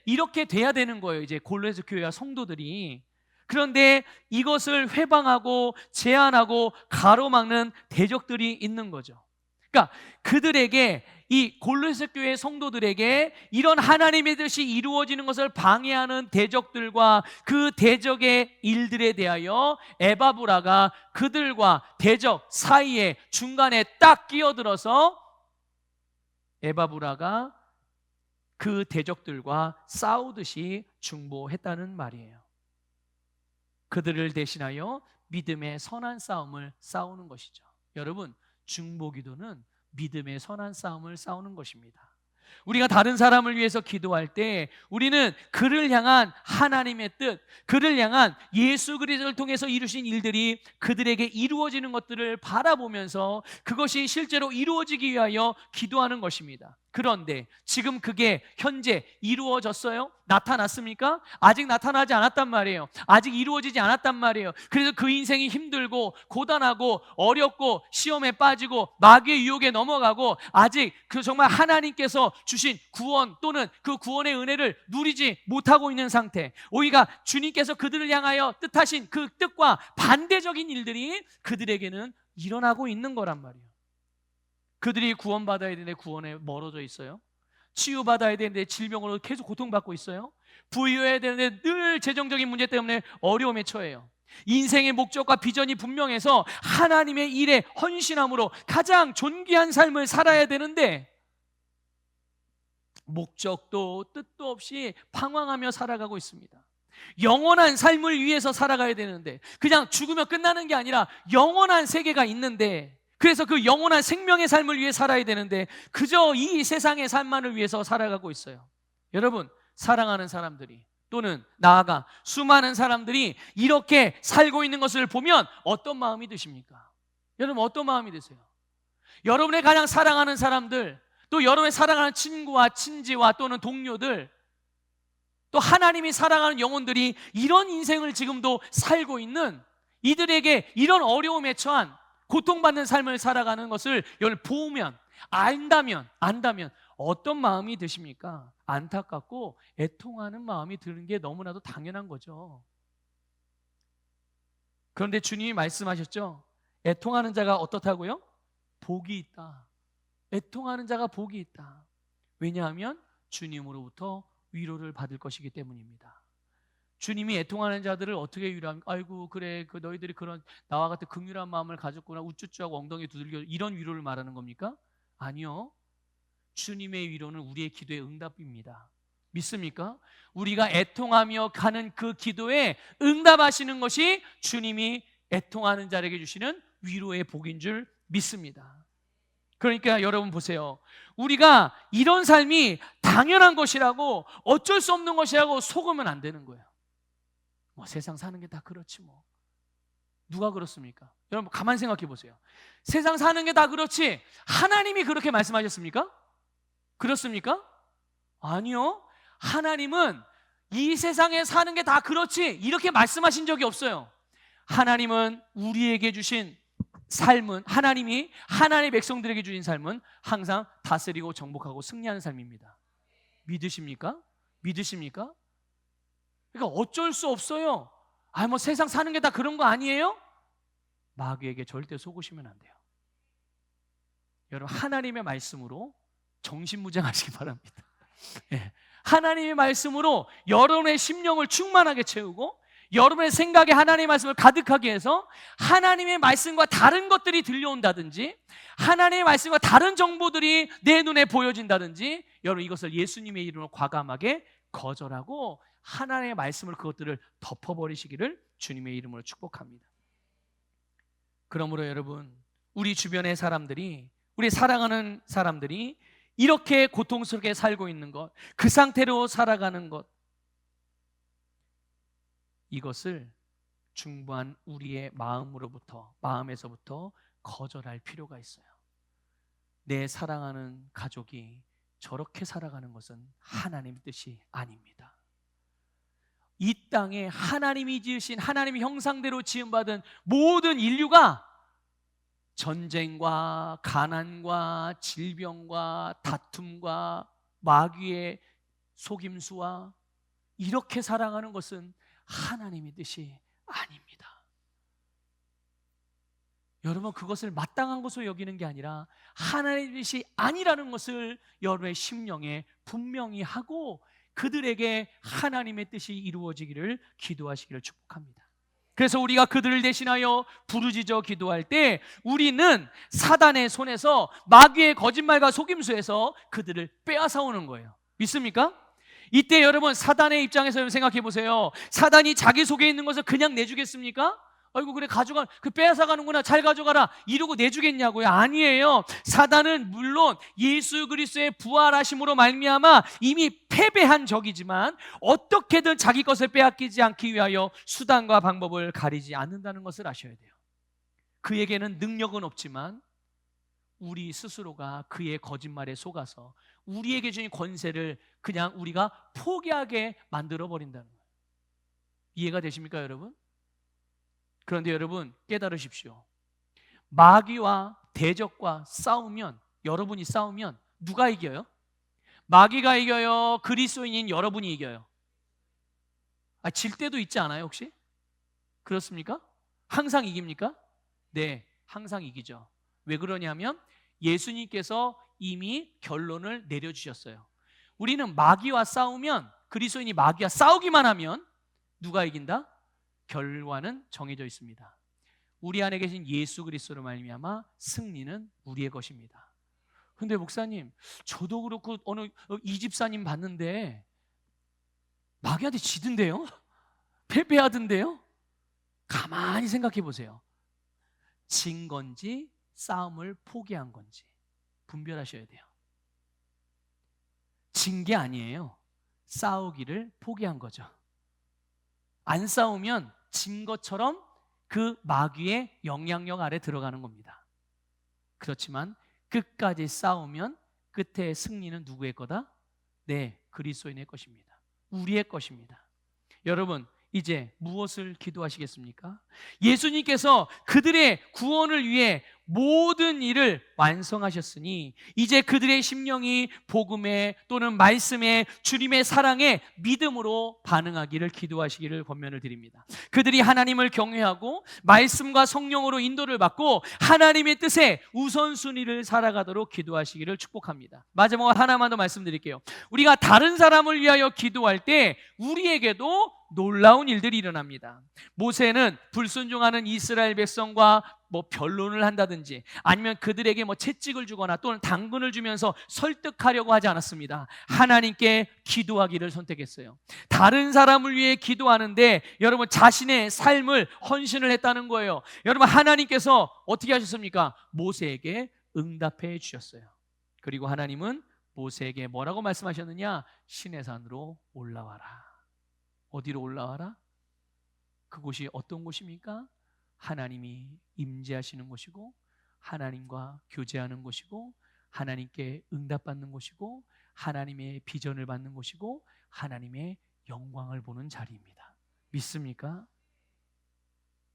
이렇게 돼야 되는 거예요, 이제 골로새 교회와 성도들이. 그런데 이것을 회방하고 제한하고 가로막는 대적들이 있는 거죠. 그러니까 그들에게, 이 골로새 교회 성도들에게 이런 하나님의 뜻이 이루어지는 것을 방해하는 대적들과 그 대적의 일들에 대하여 에바브라가 그들과 대적 사이에 중간에 딱 끼어들어서 에바브라가 그 대적들과 싸우듯이 중보했다는 말이에요. 그들을 대신하여 믿음의 선한 싸움을 싸우는 것이죠. 여러분, 중보기도는 믿음의 선한 싸움을 싸우는 것입니다. 우리가 다른 사람을 위해서 기도할 때 우리는 그를 향한 하나님의 뜻, 그를 향한 예수 그리스도를 통해서 이루신 일들이 그들에게 이루어지는 것들을 바라보면서 그것이 실제로 이루어지기 위하여 기도하는 것입니다. 그런데 지금 그게 현재 이루어졌어요? 나타났습니까? 아직 나타나지 않았단 말이에요. 아직 이루어지지 않았단 말이에요. 그래서 그 인생이 힘들고 고단하고 어렵고 시험에 빠지고 마귀의 유혹에 넘어가고 아직 그 정말 하나님께서 주신 구원 또는 그 구원의 은혜를 누리지 못하고 있는 상태, 오히려 주님께서 그들을 향하여 뜻하신 그 뜻과 반대적인 일들이 그들에게는 일어나고 있는 거란 말이에요. 그들이 구원받아야 되는데 구원에 멀어져 있어요. 치유받아야 되는데 질병으로 계속 고통받고 있어요. 부유해야 되는데 늘 재정적인 문제 때문에 어려움에 처해요. 인생의 목적과 비전이 분명해서 하나님의 일에 헌신함으로 가장 존귀한 삶을 살아야 되는데 목적도 뜻도 없이 방황하며 살아가고 있습니다. 영원한 삶을 위해서 살아가야 되는데, 그냥 죽으면 끝나는 게 아니라 영원한 세계가 있는데, 그래서 그 영원한 생명의 삶을 위해 살아야 되는데 그저 이 세상의 삶만을 위해서 살아가고 있어요. 여러분, 사랑하는 사람들이 또는 나아가 수많은 사람들이 이렇게 살고 있는 것을 보면 어떤 마음이 드십니까? 여러분, 어떤 마음이 드세요? 여러분의 가장 사랑하는 사람들 또 여러분의 사랑하는 친구와 친지와 또는 동료들, 또 하나님이 사랑하는 영혼들이 이런 인생을 지금도 살고 있는 이들에게 이런 어려움에 처한 고통받는 삶을 살아가는 것을 여러분 보면, 안다면 어떤 마음이 드십니까? 안타깝고 애통하는 마음이 드는 게 너무나도 당연한 거죠. 그런데 주님이 말씀하셨죠. 애통하는 자가 어떻다고요? 복이 있다. 애통하는 자가 복이 있다. 왜냐하면 주님으로부터 위로를 받을 것이기 때문입니다. 주님이 애통하는 자들을 어떻게 위로합니까? 아이고 그래, 그 너희들이 그런 나와 같은 긍휼한 마음을 가졌구나, 우쭈쭈하고 엉덩이 두들겨, 이런 위로를 말하는 겁니까? 아니요. 주님의 위로는 우리의 기도의 응답입니다. 믿습니까? 우리가 애통하며 가는 그 기도에 응답하시는 것이 주님이 애통하는 자에게 주시는 위로의 복인 줄 믿습니다. 그러니까 여러분 보세요. 우리가 이런 삶이 당연한 것이라고, 어쩔 수 없는 것이라고 속으면 안 되는 거예요. 뭐 세상 사는 게 다 그렇지 뭐. 누가 그렇습니까? 여러분 가만히 생각해 보세요. 세상 사는 게 다 그렇지 하나님이 그렇게 말씀하셨습니까? 그렇습니까? 아니요. 하나님은 이 세상에 사는 게 다 그렇지 이렇게 말씀하신 적이 없어요. 하나님은 우리에게 주신 삶은, 하나님이 하나님의 백성들에게 주신 삶은 항상 다스리고 정복하고 승리하는 삶입니다. 믿으십니까? 믿으십니까? 그러니까 어쩔 수 없어요. 뭐 세상 사는 게 다 그런 거 아니에요? 마귀에게 절대 속으시면 안 돼요. 여러분 하나님의 말씀으로 정신무장하시기 바랍니다. 예. 하나님의 말씀으로 여러분의 심령을 충만하게 채우고 여러분의 생각에 하나님의 말씀을 가득하게 해서 하나님의 말씀과 다른 것들이 들려온다든지 하나님의 말씀과 다른 정보들이 내 눈에 보여진다든지, 여러분 이것을 예수님의 이름으로 과감하게 거절하고 하나님의 말씀을 그것들을 덮어버리시기를 주님의 이름으로 축복합니다. 그러므로 여러분, 우리 주변의 사람들이, 우리 사랑하는 사람들이 이렇게 고통스럽게 살고 있는 것, 그 상태로 살아가는 것, 이것을 중부한 우리의 마음에서부터 거절할 필요가 있어요. 내 사랑하는 가족이 저렇게 살아가는 것은 하나님의 뜻이 아닙니다. 이 땅에 하나님이 지으신, 하나님의 형상대로 지음받은 모든 인류가 전쟁과 가난과 질병과 다툼과 마귀의 속임수와 이렇게 살아가는 것은 하나님의 뜻이 아닙니다. 여러분 그것을 마땅한 것으로 여기는 게 아니라 하나님의 뜻이 아니라는 것을 여러분의 심령에 분명히 하고 그들에게 하나님의 뜻이 이루어지기를 기도하시기를 축복합니다. 그래서 우리가 그들을 대신하여 부르짖어 기도할 때 우리는 사단의 손에서, 마귀의 거짓말과 속임수에서 그들을 빼앗아오는 거예요. 믿습니까? 이때 여러분 사단의 입장에서 생각해 보세요. 사단이 자기 속에 있는 것을 그냥 내주겠습니까? 아이고 그래 가져가, 그 빼앗아가는구나, 잘 가져가라 이러고 내주겠냐고요? 아니에요. 사단은 물론 예수 그리스도의 부활하심으로 말미암아 이미 패배한 적이지만 어떻게든 자기 것을 빼앗기지 않기 위하여 수단과 방법을 가리지 않는다는 것을 아셔야 돼요. 그에게는 능력은 없지만 우리 스스로가 그의 거짓말에 속아서 우리에게 주신 권세를 그냥 우리가 포기하게 만들어 버린다는 거예요. 이해가 되십니까 여러분? 그런데 여러분 깨달으십시오. 마귀와 대적과 싸우면, 여러분이 싸우면 누가 이겨요? 마귀가 이겨요? 그리스도인인 여러분이 이겨요? 질 때도 있지 않아요 혹시? 그렇습니까? 항상 이깁니까? 네, 항상 이기죠. 왜 그러냐면 예수님께서 이미 결론을 내려주셨어요. 우리는 마귀와 싸우면, 그리스도인이 마귀와 싸우기만 하면 누가 이긴다? 결과는 정해져 있습니다. 우리 안에 계신 예수 그리스도로 말미암아 승리는 우리의 것입니다. 근데 목사님, 저도 그렇고 어느 이 집사님 봤는데 마귀한테 지던데요? 패배하던데요? 가만히 생각해 보세요. 진 건지 싸움을 포기한 건지 분별하셔야 돼요. 진 게 아니에요. 싸우기를 포기한 거죠. 안 싸우면 진 것처럼 그 마귀의 영향력 아래 들어가는 겁니다. 그렇지만 끝까지 싸우면 끝에 승리는 누구의 거다? 네, 그리스도인의 것입니다. 우리의 것입니다. 여러분, 이제 무엇을 기도하시겠습니까? 예수님께서 그들의 구원을 위해 모든 일을 완성하셨으니 이제 그들의 심령이 복음에 또는 말씀에 주님의 사랑에 믿음으로 반응하기를 기도하시기를 권면을 드립니다. 그들이 하나님을 경외하고 말씀과 성령으로 인도를 받고 하나님의 뜻에 우선순위를 살아가도록 기도하시기를 축복합니다. 마지막으로 하나만 더 말씀드릴게요. 우리가 다른 사람을 위하여 기도할 때 우리에게도 놀라운 일들이 일어납니다. 모세는 불순종하는 이스라엘 백성과 변론을 한다든지 아니면 그들에게 채찍을 주거나 또는 당근을 주면서 설득하려고 하지 않았습니다. 하나님께 기도하기를 선택했어요. 다른 사람을 위해 기도하는데 여러분 자신의 삶을 헌신을 했다는 거예요. 여러분 하나님께서 어떻게 하셨습니까? 모세에게 응답해 주셨어요. 그리고 하나님은 모세에게 뭐라고 말씀하셨느냐? 시내산으로 올라와라. 어디로 올라와라? 그곳이 어떤 곳입니까? 하나님이 임재하시는 곳이고 하나님과 교제하는 곳이고 하나님께 응답받는 곳이고 하나님의 비전을 받는 곳이고 하나님의 영광을 보는 자리입니다. 믿습니까?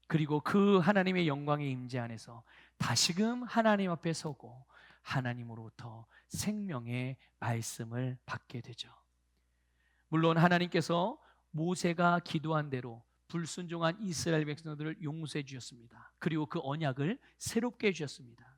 그리고 그 하나님의 영광의 임재 안에서 다시금 하나님 앞에 서고 하나님으로부터 생명의 말씀을 받게 되죠. 물론 하나님께서 모세가 기도한 대로 불순종한 이스라엘 백성들을 용서해 주셨습니다. 그리고 그 언약을 새롭게 해 주셨습니다.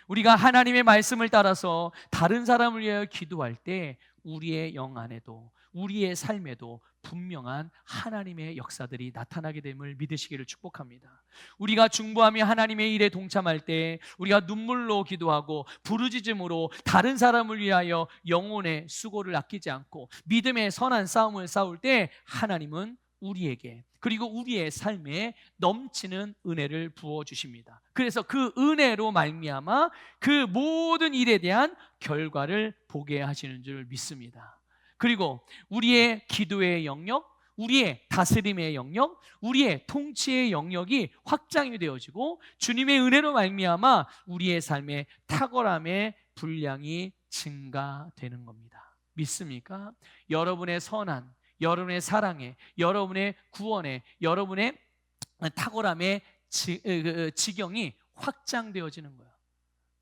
우리가 하나님의 말씀을 따라서 다른 사람을 위하여 기도할 때 우리의 영 안에도 우리의 삶에도 분명한 하나님의 역사들이 나타나게 됨을 믿으시기를 축복합니다. 우리가 중보하며 하나님의 일에 동참할 때 우리가 눈물로 기도하고 부르짖음으로 다른 사람을 위하여 영혼의 수고를 아끼지 않고 믿음의 선한 싸움을 싸울 때 하나님은 우리에게 그리고 우리의 삶에 넘치는 은혜를 부어주십니다. 그래서 그 은혜로 말미암아 그 모든 일에 대한 결과를 보게 하시는 줄 믿습니다. 그리고 우리의 기도의 영역, 우리의 다스림의 영역, 우리의 통치의 영역이 확장이 되어지고 주님의 은혜로 말미암아 우리의 삶의 탁월함의 분량이 증가되는 겁니다. 믿습니까? 여러분의 선한, 여러분의 사랑에, 여러분의 구원에, 여러분의 탁월함의 지경이 확장되어지는 거예요.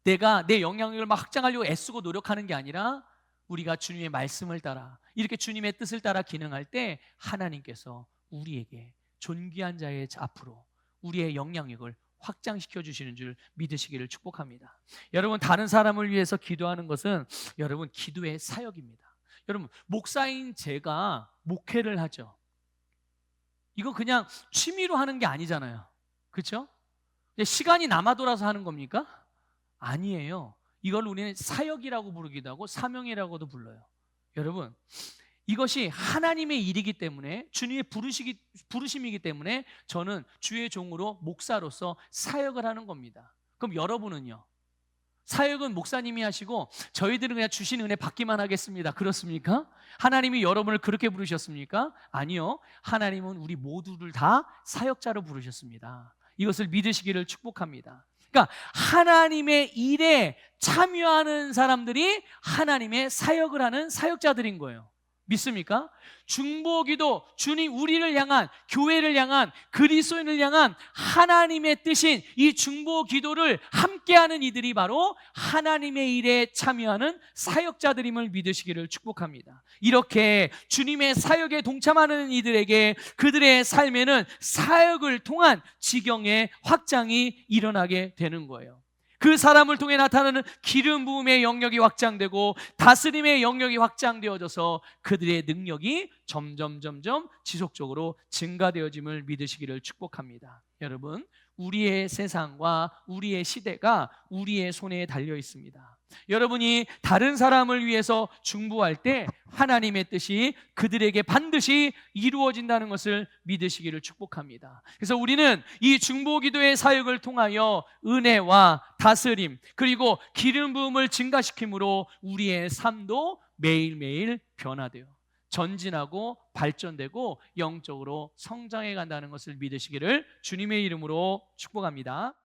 내가 내 영향력을 막 확장하려고 애쓰고 노력하는 게 아니라 우리가 주님의 말씀을 따라 이렇게 주님의 뜻을 따라 기능할 때 하나님께서 우리에게 존귀한 자의 앞으로 우리의 영향력을 확장시켜 주시는 줄 믿으시기를 축복합니다. 여러분 다른 사람을 위해서 기도하는 것은 여러분 기도의 사역입니다. 여러분 목사인 제가 목회를 하죠. 이거 그냥 취미로 하는 게 아니잖아요. 그렇죠? 시간이 남아 돌아서 하는 겁니까? 아니에요. 이걸 우리는 사역이라고 부르기도 하고 사명이라고도 불러요. 여러분 이것이 하나님의 일이기 때문에 주님의 부르심이기 때문에 저는 주의 종으로 목사로서 사역을 하는 겁니다. 그럼 여러분은요? 사역은 목사님이 하시고 저희들은 그냥 주신 은혜 받기만 하겠습니다. 그렇습니까? 하나님이 여러분을 그렇게 부르셨습니까? 아니요. 하나님은 우리 모두를 다 사역자로 부르셨습니다. 이것을 믿으시기를 축복합니다. 그러니까 하나님의 일에 참여하는 사람들이 하나님의 사역을 하는 사역자들인 거예요. 믿습니까? 중보기도 주님 우리를 향한 교회를 향한 그리스도인을 향한 하나님의 뜻인 이 중보기도를 함께하는 이들이 바로 하나님의 일에 참여하는 사역자들임을 믿으시기를 축복합니다. 이렇게 주님의 사역에 동참하는 이들에게 그들의 삶에는 사역을 통한 지경의 확장이 일어나게 되는 거예요. 그 사람을 통해 나타나는 기름 부음의 영역이 확장되고 다스림의 영역이 확장되어져서 그들의 능력이 점점 지속적으로 증가되어짐을 믿으시기를 축복합니다. 여러분 우리의 세상과 우리의 시대가 우리의 손에 달려 있습니다. 여러분이 다른 사람을 위해서 중보할 때 하나님의 뜻이 그들에게 반드시 이루어진다는 것을 믿으시기를 축복합니다. 그래서 우리는 이 중보기도의 사역을 통하여 은혜와 다스림 그리고 기름 부음을 증가시킴으로 우리의 삶도 매일매일 변화돼요. 전진하고 발전되고 영적으로 성장해 간다는 것을 믿으시기를 주님의 이름으로 축복합니다.